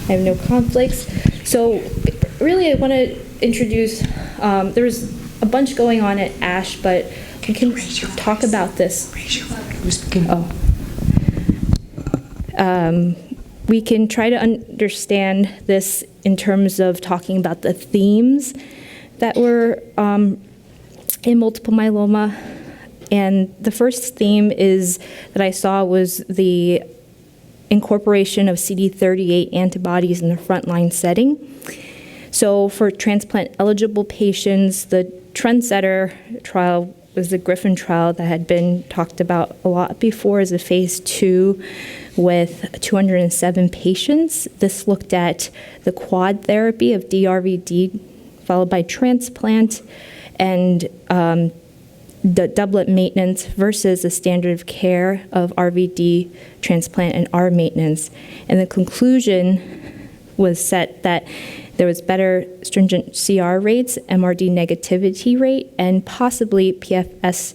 I have no conflicts. So really I want to introduce, there's a bunch going on at ASH, but we can talk about this. We can try to understand this in terms of talking about the themes that were in multiple myeloma. And the first theme that I saw was the incorporation of CD38 antibodies in the frontline setting. So for transplant-eligible patients, the trendsetter trial was the GRIFFIN trial that had been talked about a lot before as a phase 2 with 207 patients. This looked at the quad therapy of DRVD followed by transplant and the doublet maintenance versus the standard of care of RVD, transplant, and R maintenance. And the conclusion was set that there was better stringent CR rates, MRD negativity rate, and possibly PFS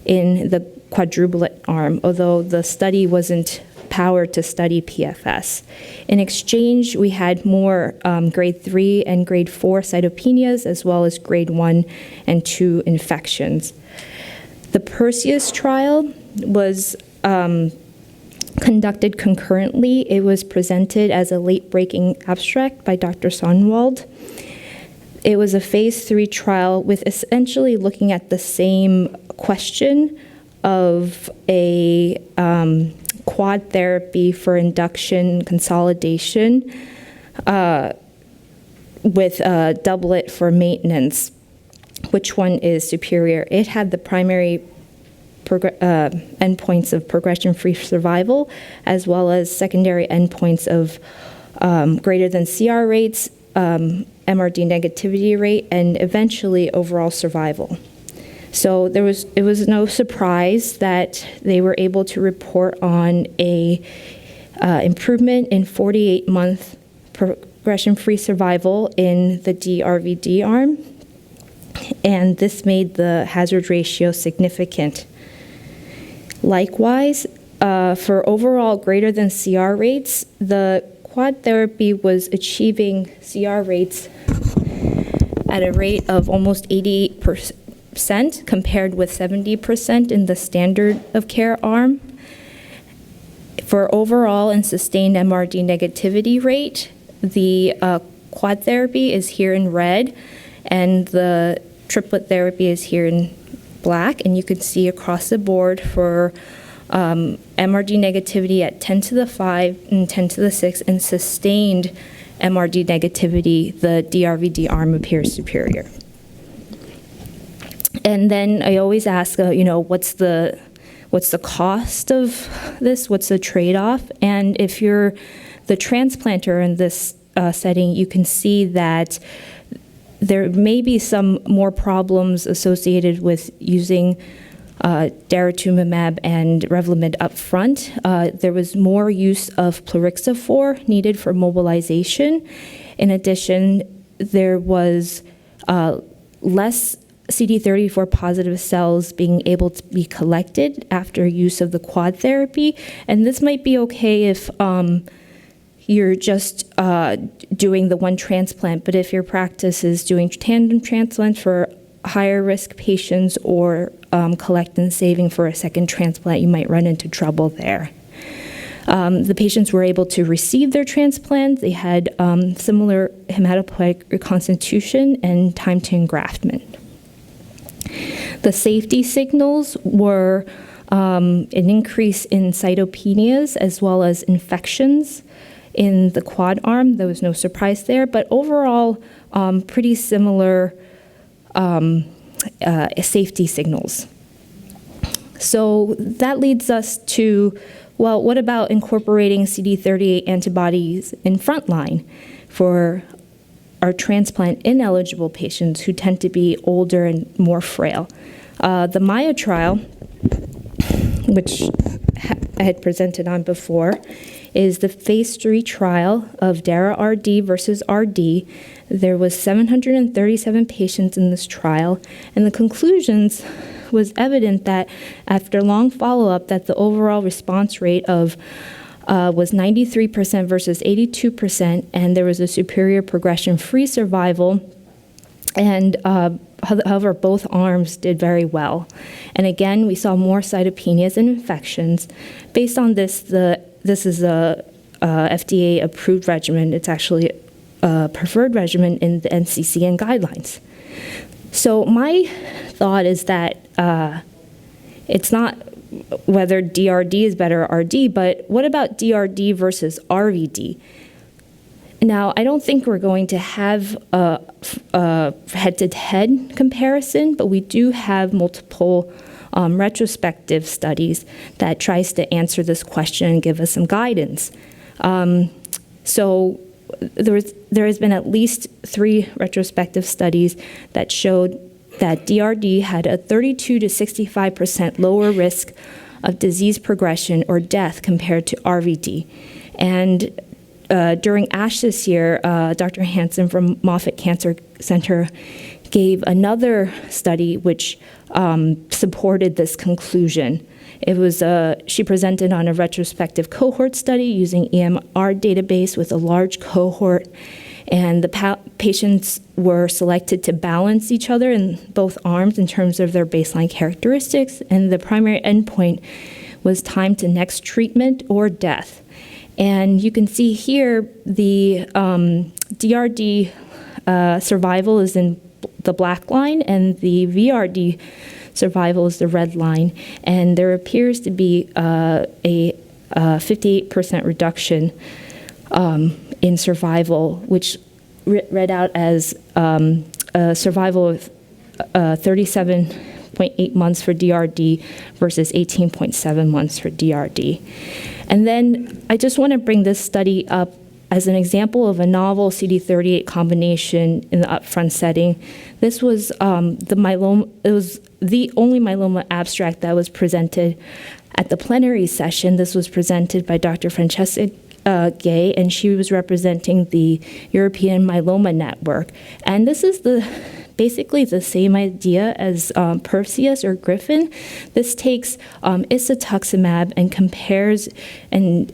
in the quadruplet arm, although the study wasn't powered to study PFS. In exchange, we had more grade 3 and grade 4 cytopenias, as well as grade 1 and 2 infections. The PERSIUS trial was conducted concurrently. It was presented as a late-breaking abstract by Dr. Sonwald. It was a phase 3 trial with essentially looking at the same question of a quad therapy for induction consolidation with a doublet for maintenance. Which one is superior? It had the primary endpoints of progression-free survival, as well as secondary endpoints of greater than CR rates, MRD negativity rate, and eventually overall survival. So it was no surprise that they were able to report on a improvement in 48-month progression-free survival in the DRVD arm, and this made the hazard ratio significant. Likewise, for overall greater than CR rates, the quad therapy was achieving CR rates at a rate of almost 88% compared with 70% in the standard of care arm. For overall and sustained MRD negativity rate, the quad therapy is here in red, and the triplet therapy is here in black, and you can see across the board for MRD negativity at 10 to the 5 and 10 to the 6 and sustained MRD negativity, the DRVD arm appears superior. And then I always ask, what's the cost of this? What's the trade-off? And if you're the transplanter in this setting, you can see that there may be some more problems associated with using daratumumab and Revlimid up front. There was more use of plerixafor needed for mobilization. In addition, there was less CD34 positive cells being able to be collected after use of the quad therapy. And this might be okay if you're just doing the one transplant, but if your practice is doing tandem transplant for higher risk patients or collect and saving for a second transplant, you might run into trouble there. The patients were able to receive their transplant. They had similar hematopoietic reconstitution and time to engraftment. The safety signals were an increase in cytopenias as well as infections in the quad arm. There was no surprise there, but overall, pretty similar safety signals. So that leads us to, well, what about incorporating CD38 antibodies in frontline for our transplant-ineligible patients who tend to be older and more frail? The Maya trial, which I had presented on before, is the phase 3 trial of Dara-RD versus RD. There was 737 patients in this trial, and the conclusions was evident that after long follow-up that the overall response rate of was 93% versus 82%, and there was a superior progression-free survival. And however, both arms did very well. And again, we saw more cytopenias and infections. Based on this, this is a FDA-approved regimen. It's actually a preferred regimen in the NCCN guidelines. So my thought is that it's not whether DRD is better or RD, but what about DRD versus RVD? Now, I don't think we're going to have a head-to-head comparison, but we do have multiple retrospective studies that tries to answer this question and give us some guidance. So there has been at least 3 retrospective studies that showed that DRD had a 32 to 65% lower risk of disease progression or death compared to RVD. And during ASH this year, Dr. Hansen from Moffitt Cancer Center gave another study which supported this conclusion. It was she presented on a retrospective cohort study using EMR database with a large cohort, and the patients were selected to balance each other in both arms in terms of their baseline characteristics, and the primary endpoint was time to next treatment or death. And you can see here the DRD survival is in the black line, and the VRD survival is the red line. And there appears to be a 58% reduction in survival, which read out as a survival of 37.8 months for DRD versus 18.7 months for DRD. And then I just want to bring this study up as an example of a novel CD38 combination in the upfront setting. This was the myeloma. It was the only myeloma abstract that was presented at the plenary session. This was presented by Dr. Francesca Gay, and she was representing the European Myeloma Network. And this is basically the same idea as PERSIUS or GRIFFIN. This takes isatuximab and compares and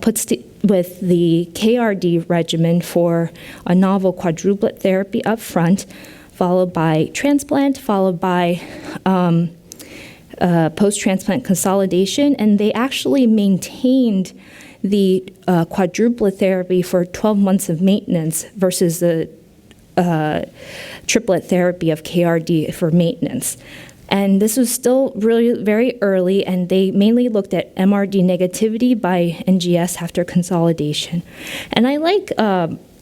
puts with the KRD regimen for a novel quadruplet therapy up front, followed by transplant, followed by post-transplant consolidation, and they actually maintained the quadruplet therapy for 12 months of maintenance versus the triplet therapy of KRD for maintenance. And this was still really very early, and they mainly looked at MRD negativity by NGS after consolidation. And I like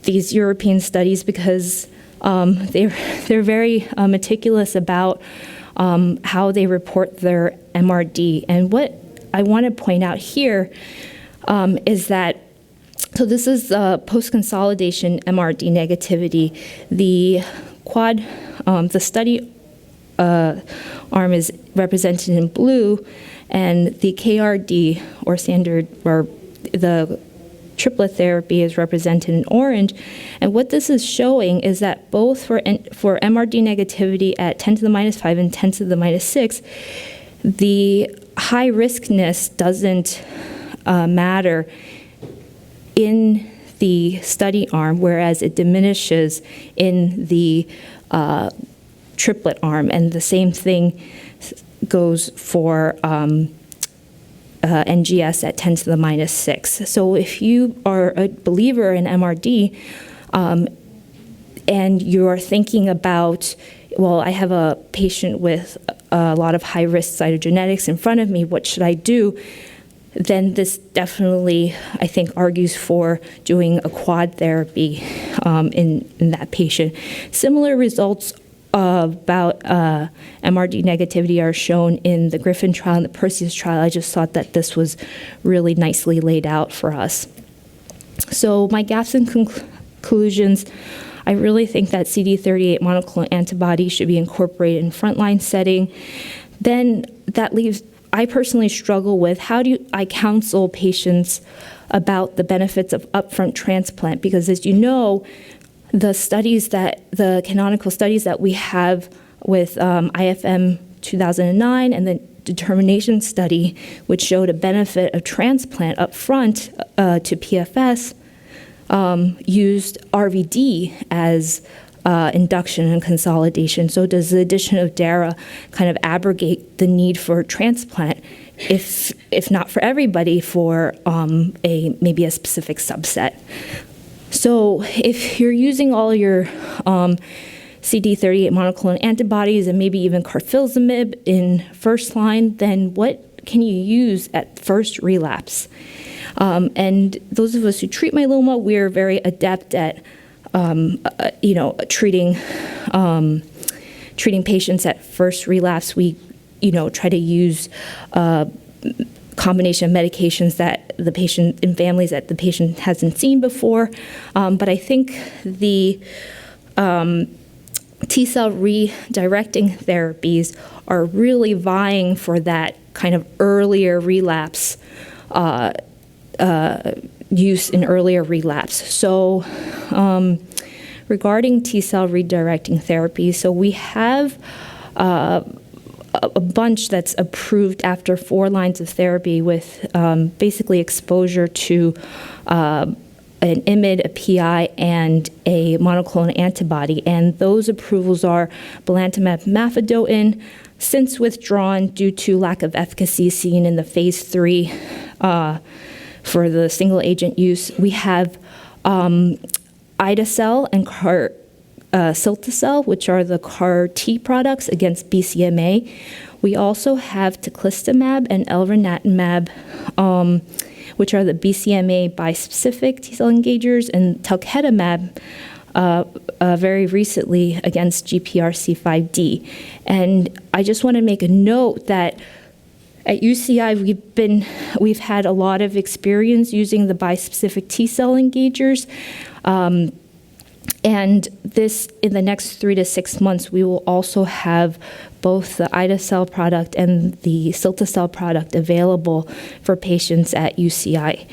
these European studies because they're very meticulous about how they report their MRD. And what I want to point out here is that, so this is post-consolidation MRD negativity. The the study arm is represented in blue, and the KRD or standard or the triplet therapy is represented in orange. And what this is showing is that both for MRD negativity at 10 to the minus 5 and 10 to the minus 6, the high riskness doesn't matter in the study arm, whereas it diminishes in the triplet arm. And the same thing goes for NGS at 10 to the minus 6. So if you are a believer in MRD and you're thinking about, well, I have a patient with a lot of high-risk cytogenetics in front of me, what should I do? Then this definitely, I think, argues for doing a quad therapy in that patient. Similar results about MRD negativity are shown in the GRIFFIN trial and the PERSIUS trial. I just thought that this was really nicely laid out for us. So my gaps and conclusions, I really think that CD38 monoclonal antibodies should be incorporated in frontline setting. Then that leaves, I personally struggle with how do I counsel patients about the benefits of upfront transplant, because as you know, the canonical studies that we have with IFM 2009 and the determination study, which showed a benefit of transplant up front to PFS, used RVD as induction and consolidation. So does the addition of DARA kind of abrogate the need for transplant, if not for everybody, for maybe a specific subset? So if you're using all your CD38 monoclonal antibodies and maybe even carfilzomib in first line, then what can you use at first relapse? And those of us who treat myeloma, we're very adept at treating patients at first relapse. We try to use combination of medications that the patient in families that the patient hasn't seen before. But I think the T-cell redirecting therapies are really vying for that kind of earlier relapse use in earlier relapse. So regarding T-cell redirecting therapy, so we have a bunch that's approved after 4 lines of therapy with basically exposure to an IMiD, a PI, and a monoclonal antibody. And those approvals are belantamab mafodotin, since withdrawn due to lack of efficacy seen in the phase 3 for the single agent use. We have ide-cel and cilta-cel, which are the CAR T products against BCMA. We also have teclistamab and elranatamab, which are the BCMA bispecific T-cell engagers, and talquetamab very recently against GPRC5D. And I just want to make a note that at UCI, we've had a lot of experience using the bispecific T-cell engagers. And this, in the next 3 to 6 months, we will also have both the ide-cel product and the cilta-cel product available for patients at UCI.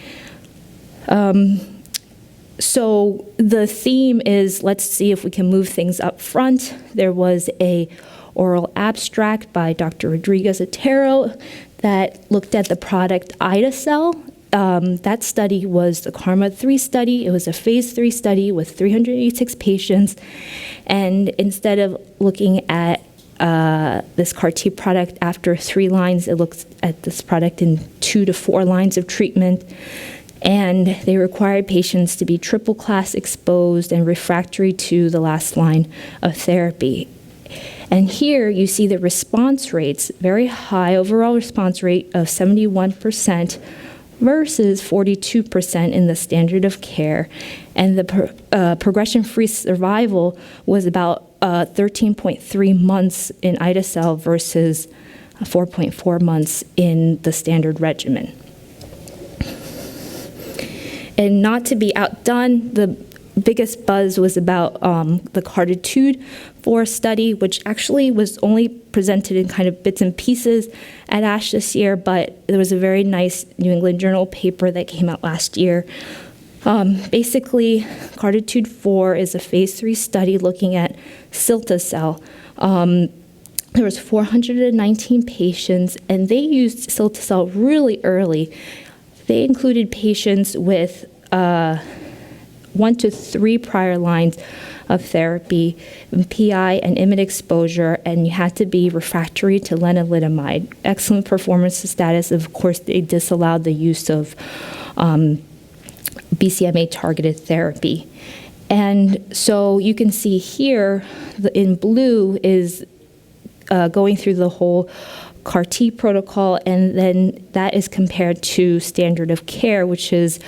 So the theme is, let's see if we can move things up front. There was a oral abstract by Dr. Rodriguez-Otero that looked at the product ide-cel. That study was the KarMMa-3 study. It was a phase 3 study with 386 patients. And instead of looking at this CAR T product after 3 lines, it looked at this product in 2 to 4 lines of treatment. And they required patients to be triple class exposed and refractory to the last line of therapy. And here you see the response rates, very high overall response rate of 71%, versus 42% in the standard of care. And the progression-free survival was about 13.3 months in ide-cel versus 4.4 months in the standard regimen. And not to be outdone, the biggest buzz was about the CARTITUDE-4 study, which actually was only presented in kind of bits and pieces at ASH this year, but there was a very nice New England Journal paper that came out last year. Basically, CARTITUDE-4 is a phase 3 study looking at cilta-cel. There was 419 patients, and they used cilta-cel really early. They included patients with 1 to 3 prior lines of therapy, PI and IMiD exposure, and you had to be refractory to lenalidomide. Excellent performance status. Of course, they disallowed the use of BCMA-targeted therapy. And so you can see here, in blue is going through the whole CAR T protocol, and then that is compared to standard of care, which is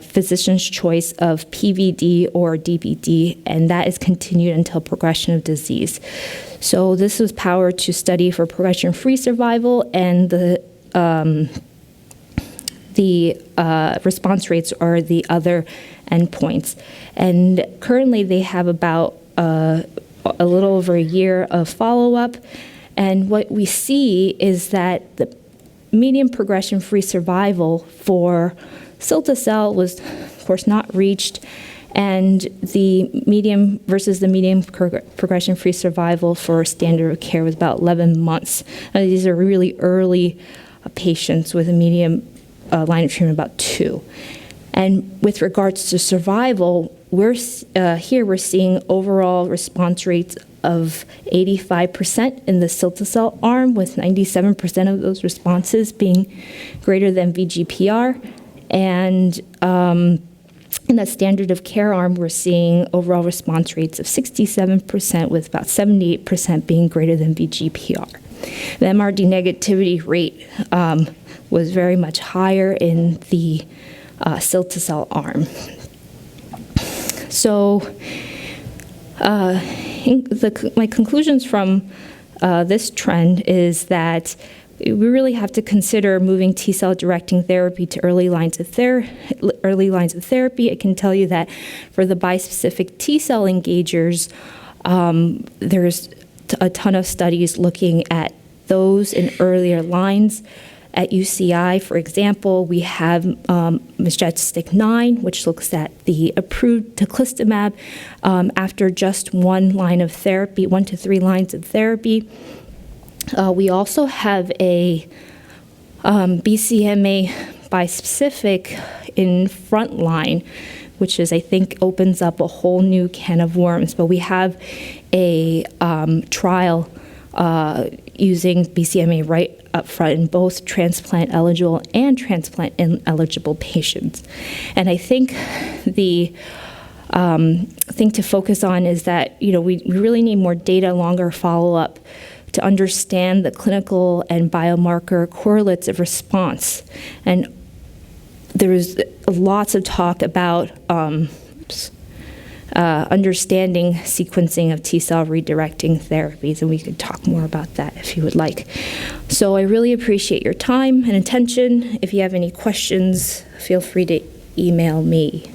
physician's choice of PVD or DVD, and that is continued until progression of disease. So this was powered to study for progression-free survival, and the response rates are the other endpoints. And currently they have about a little over a year of follow-up. And what we see is that the median progression-free survival for cilta-cel was, of course, not reached, and the median versus the median progression-free survival for standard of care was about 11 months. These are really early patients with a median line of treatment about 2. And with regards to survival, we're seeing overall response rates of 85% in the cilta-cel arm, with 97% of those responses being greater than VGPR. And in the standard of care arm, we're seeing overall response rates of 67%, with about 78% being greater than VGPR. The MRD negativity rate was very much higher in the cilta-cel arm. So my conclusions from this trend is that we really have to consider moving T-cell directing therapy to early lines of therapy. I can tell you that for the bispecific T-cell engagers, there's a ton of studies looking at those in earlier lines. At UCI, for example, we have Majestic 9, which looks at the approved teclistamab after just 1 line of therapy, 1 to 3 lines of therapy. We also have a BCMA bispecific in frontline, which is, I think, opens up a whole new can of worms. But we have a trial using BCMA right up front in both transplant eligible and transplant ineligible patients. And I think the thing to focus on is that, we really need more data, longer follow-up to understand the clinical and biomarker correlates of response. And there is lots of talk about understanding sequencing of T-cell redirecting therapies, and we could talk more about that if you would like. So I really appreciate your time and attention. If you have any questions, feel free to email me.